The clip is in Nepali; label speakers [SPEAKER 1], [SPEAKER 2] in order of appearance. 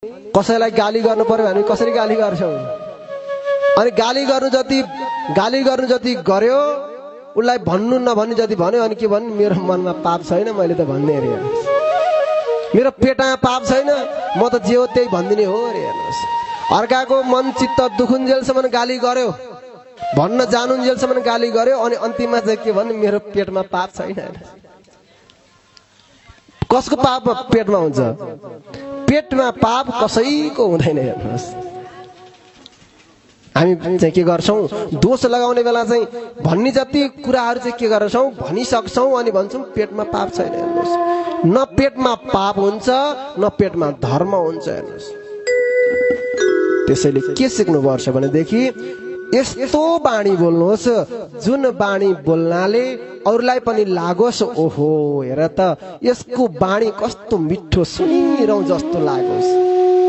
[SPEAKER 1] कसैलाई गाली गर्नु पर्यो भने कसरी गाली गर्छौँ? अनि गाली गर्नु जति गर्यो उसलाई भन्नु नभन्ने जति भन्यो अनि के भन्नु? मेरो मनमा पाप छैन, मैले त भन्ने अरे, मेरो पेटमा पाप छैन, म त जे हो त्यही भनिदिने हो अरे। हेर्नुहोस्, अर्काको मन चित्त दुखुन्जेलसम्म गाली गर्यो, भन्न जानुन्जेलसम्म गाली गर्यो, अनि अन्तिममा चाहिँ के भन्नु? मेरो पेटमा पाप छैन। कसको पाप पेटमा हुन्छ? पेटमा पाप कसैको हुँदैन। हेर्नुहोस्, हामी चाहिँ के गर्छौँ? दोष लगाउने बेला चाहिँ भन्ने जति कुराहरू चाहिँ के गर्छौँ? भनिसक्छौँ अनि भन्छौँ पेटमा पाप छैन। हेर्नुहोस्, न पेटमा पाप हुन्छ न पेटमा धर्म हुन्छ। हेर्नुहोस्, त्यसैले के सिक्नुपर्छ भनेदेखि यस्तो बाणी बोल्नुहोस् जुन बाणी बोल्नाले अरूलाई पनि लागोस्, ओहो हेर त यसको बाणी कस्तो मिठो, सुनिरहँ जस्तो लागोस्।